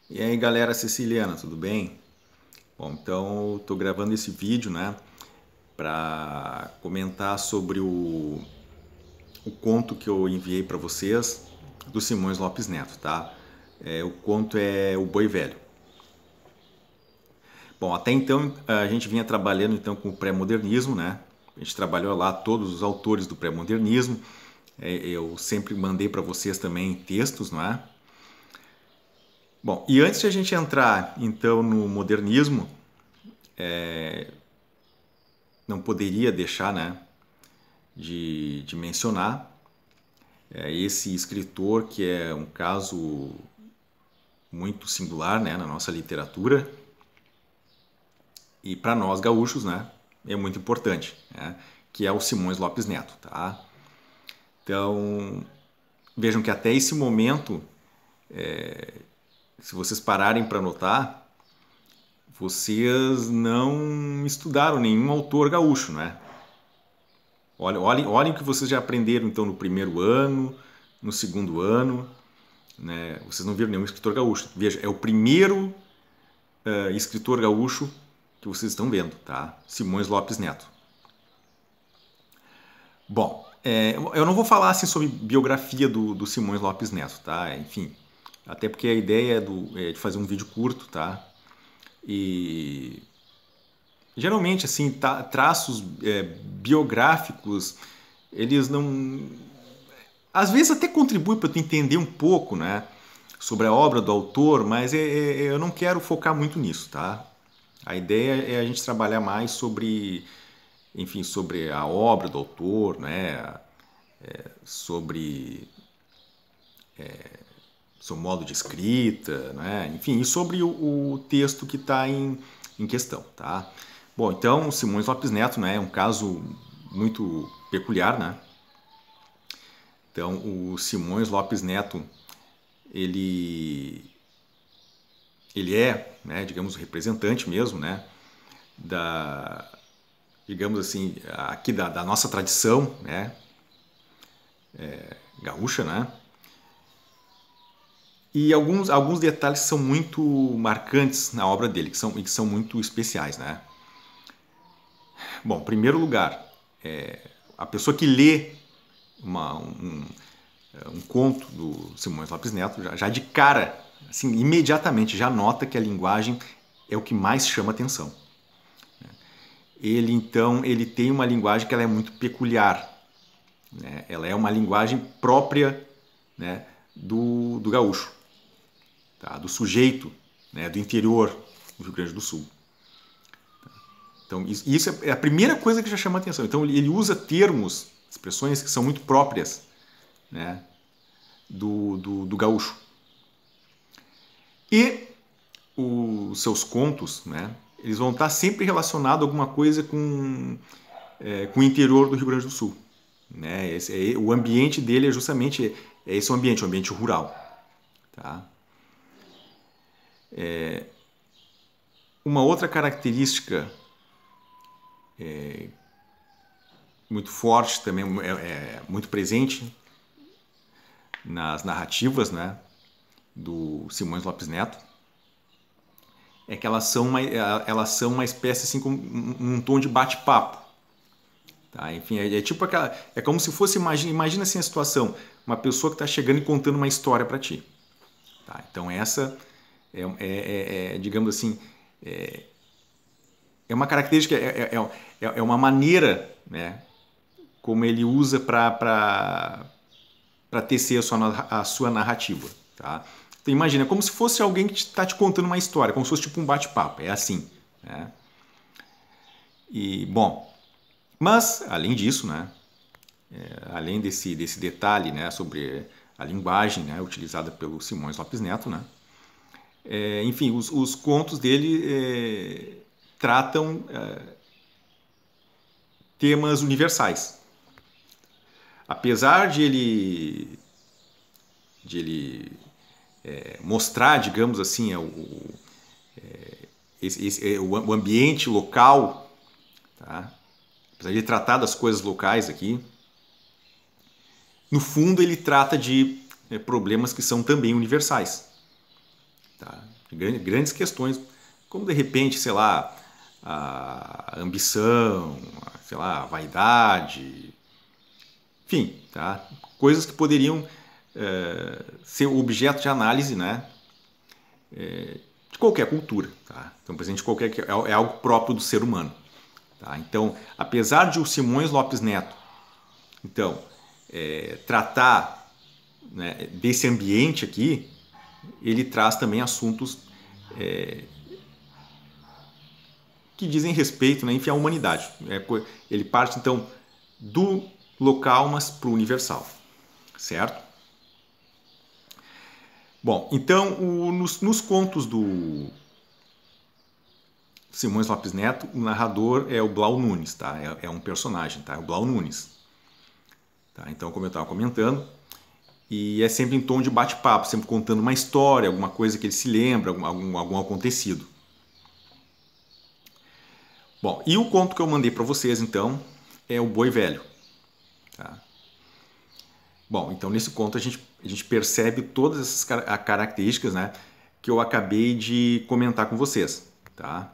E aí galera siciliana, tudo bem? Bom, então eu tô gravando esse vídeo, né, para comentar sobre o conto que eu enviei para vocês do Simões Lopes Neto, tá? O conto é O Boi Velho. Bom, até então a gente vinha trabalhando então com o pré-modernismo, né? A gente trabalhou lá todos os autores do pré-modernismo. Eu sempre mandei para vocês também textos, não é? Bom, e antes de a gente entrar então no modernismo, não poderia deixar, né, de mencionar esse escritor que é um caso muito singular, né, na nossa literatura e para nós gaúchos, né, é muito importante, né, que é o Simões Lopes Neto, tá? Então vejam que até esse momento, se vocês pararem para notar, vocês não estudaram nenhum autor gaúcho, né? Olhem o que vocês já aprenderam então no primeiro ano, no segundo ano, né? Vocês não viram nenhum escritor gaúcho. Veja, é o primeiro escritor gaúcho que vocês estão vendo, tá? Simões Lopes Neto. Bom, eu não vou falar assim sobre biografia do Simões Lopes Neto, tá? Enfim, até porque a ideia é de fazer um vídeo curto, tá? E geralmente assim traços biográficos eles não, às vezes até contribui para tu entender um pouco, né, sobre a obra do autor, mas eu não quero focar muito nisso, tá? A ideia é a gente trabalhar mais sobre, enfim, sobre a obra do autor, né, sobre seu modo de escrita, né, enfim, e sobre o texto que está em questão, tá? Bom, então Simões Lopes Neto, né, é um caso muito peculiar, né? Então o Simões Lopes Neto ele ele é, né, digamos, representante mesmo, né, da, digamos assim, aqui da nossa tradição, né, gaúcha, né, e alguns detalhes são muito marcantes na obra dele, que são muito especiais, né. Bom, em primeiro lugar, a pessoa que lê um conto do Simões Lopes Neto, já de cara, assim, imediatamente já nota que a linguagem é o que mais chama atenção. Ele então ele tem uma linguagem que ela é muito peculiar, né? Ela é uma linguagem própria, né, do gaúcho, tá? Do sujeito, né, do interior do Rio Grande do Sul. Então isso é a primeira coisa que já chama atenção. Então ele usa termos, expressões que são muito próprias, né, do gaúcho. E os seus contos, né, eles vão estar sempre relacionados a alguma coisa com o interior do Rio Grande do Sul. Né? O ambiente dele é justamente esse ambiente, o ambiente rural. Tá? Uma outra característica muito forte também, muito presente nas narrativas, né, do Simões Lopes Neto, é que elas são uma espécie assim, com um tom de bate-papo. Tá? Enfim, tipo aquela, é como se fosse, imagina assim a situação, uma pessoa que está chegando e contando uma história para ti. Tá? Então essa digamos assim, é uma característica, é uma maneira, né, como ele usa para tecer a sua narrativa. Tá? Então imagina, é como se fosse alguém que está te contando uma história, como se fosse tipo um bate-papo, é assim. Né? E, bom, mas além disso, né, além desse detalhe, né, sobre a linguagem, né, utilizada pelo Simões Lopes Neto, né, enfim, os contos dele tratam temas universais. Apesar de ele mostrar, digamos assim, o ambiente local, tá? Apesar de ele tratar das coisas locais aqui, no fundo ele trata de problemas que são também universais. Tá? Grandes questões, como de repente, sei lá, a ambição, sei lá, a vaidade, enfim, tá? Coisas que poderiam ser objeto de análise, né? De qualquer cultura, tá? Então, presente de qualquer é algo próprio do ser humano, tá? Então, apesar de o Simões Lopes Neto, então, tratar, né, desse ambiente aqui, ele traz também assuntos que dizem respeito, né, enfim, à humanidade. Ele parte, então, do local, mas para o universal, certo? Bom, então, nos contos do Simões Lopes Neto, o narrador é o Blau Nunes, tá? É um personagem, tá? É o Blau Nunes. Tá? Então, como eu estava comentando, e é sempre em tom de bate-papo, sempre contando uma história, alguma coisa que ele se lembra, algum acontecido. Bom, e o conto que eu mandei para vocês, então, é o Boi Velho. Tá? Bom, então nesse conto a gente percebe todas essas características, né, que eu acabei de comentar com vocês. Tá?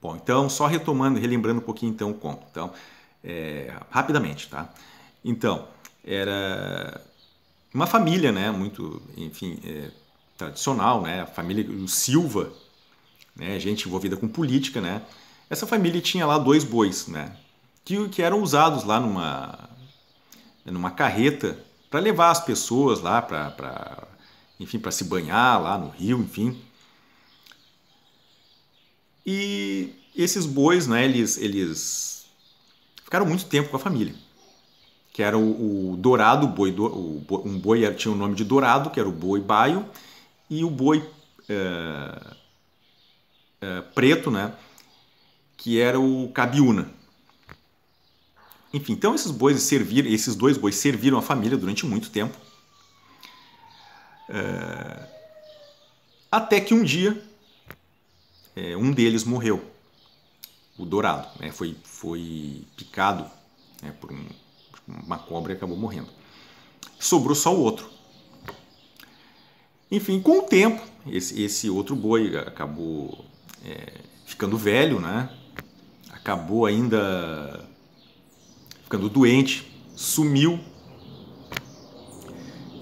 Bom, então, só retomando, relembrando um pouquinho então o conto. Então, rapidamente, tá? Então, era uma família, né, muito, enfim, tradicional, né, a família do Silva, né, gente envolvida com política, né. Essa família tinha lá 2 bois, né, que eram usados lá numa carreta para levar as pessoas lá enfim, para se banhar lá no rio, enfim. E esses bois, né, eles ficaram muito tempo com a família, que era o Dourado, um boi tinha o nome de Dourado, que era o boi baio, e o boi preto, né, que era o Cabiúna. Enfim, então esses 2 bois serviram a família durante muito tempo, até que um dia um deles morreu, o Dourado, né, foi picado, né, por uma cobra e acabou morrendo. Sobrou só o outro. Enfim, com o tempo, esse outro boi acabou ficando velho, né? Acabou ainda ficando doente, sumiu.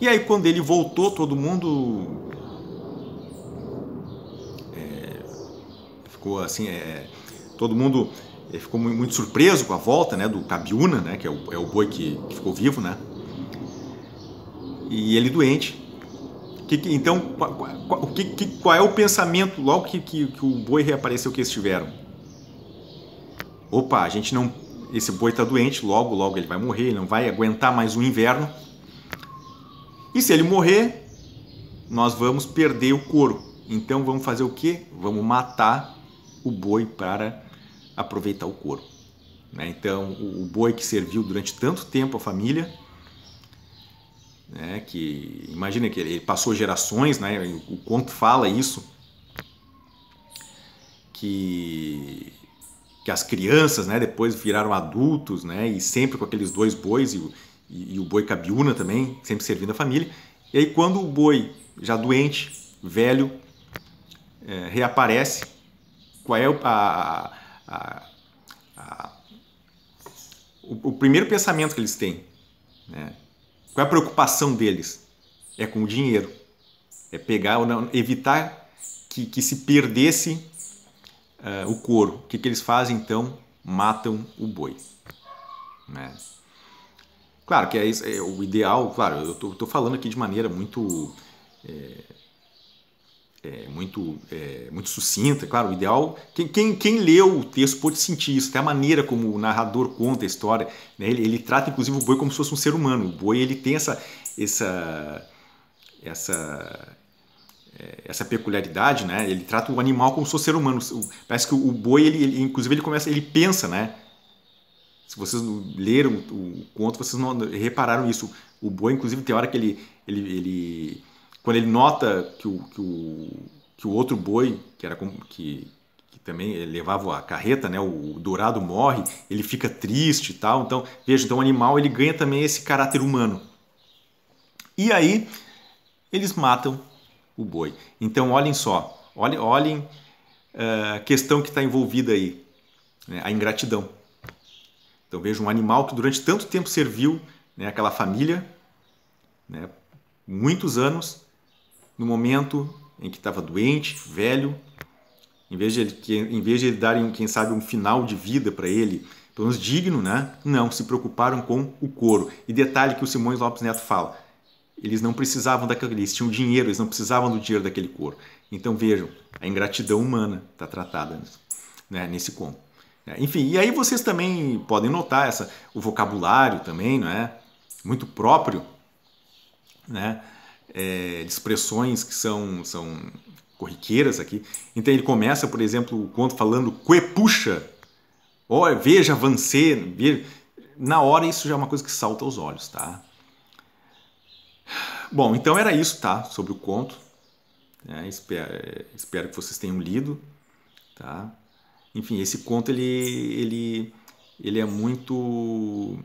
E aí quando ele voltou, todo mundo ficou assim, todo mundo ficou muito surpreso com a volta, né, do Cabiúna, né, que é o boi que ficou vivo, né? E ele doente. Então, qual é o pensamento logo que o boi reapareceu que eles tiveram? Opa, esse boi está doente, logo ele vai morrer, ele não vai aguentar mais o inverno. E se ele morrer, nós vamos perder o couro. Então vamos fazer o quê? Vamos matar o boi para aproveitar o couro. Então o boi que serviu durante tanto tempo a família, né, que imagina que ele passou gerações, né, o conto fala isso, que as crianças, né, depois viraram adultos, né, e sempre com aqueles 2 bois e o boi Cabiúna também, sempre servindo a família. E aí quando o boi já doente, velho, reaparece, qual é o primeiro pensamento que eles têm, né? Qual é a preocupação deles? É com o dinheiro. É pegar ou não, evitar que se perdesse o couro. O que eles fazem então? Matam o boi. Né? Claro que é o ideal, claro, eu estou falando aqui de maneira muito muito sucinta, claro, o ideal, quem leu o texto pode sentir isso, até a maneira como o narrador conta a história, né? Ele trata inclusive o boi como se fosse um ser humano. O boi ele tem essa peculiaridade, né? Ele trata o animal como se fosse ser humano. Parece que o boi inclusive ele pensa, né? Se vocês leram o conto, vocês não repararam isso. O boi inclusive tem hora que ele quando ele nota que o outro boi, que também levava a carreta, né, o Dourado morre, ele fica triste e tal. Então, veja, então o animal ele ganha também esse caráter humano. E aí eles matam o boi. Então, olhem só, olhem a questão que está envolvida aí, né? A ingratidão. Então, veja um animal que durante tanto tempo serviu, né, aquela família, né, muitos anos, no momento em que estava doente, velho, em vez de ele darem, quem sabe, um final de vida para ele, pelo menos digno, né? Não, se preocuparam com o couro. E detalhe que o Simões Lopes Neto fala, eles não precisavam daquele, eles tinham dinheiro, eles não precisavam do dinheiro daquele couro. Então vejam, a ingratidão humana está tratada, né, nesse conto. Enfim, e aí vocês também podem notar o vocabulário também, não é? Muito próprio, né? De expressões que são corriqueiras aqui. Então ele começa, por exemplo, o conto falando "Cuepuxa", oh, veja, avancê, veja. Na hora isso já é uma coisa que salta aos olhos, tá? Bom, então era isso, tá? Sobre o conto. Espero que vocês tenham lido, tá? Enfim, esse conto ele é muito,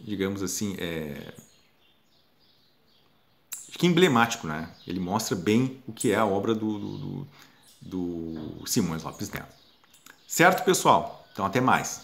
digamos assim, acho que emblemático, né? Ele mostra bem o que é a obra do Simões Lopes Neto. Certo, pessoal? Então, até mais.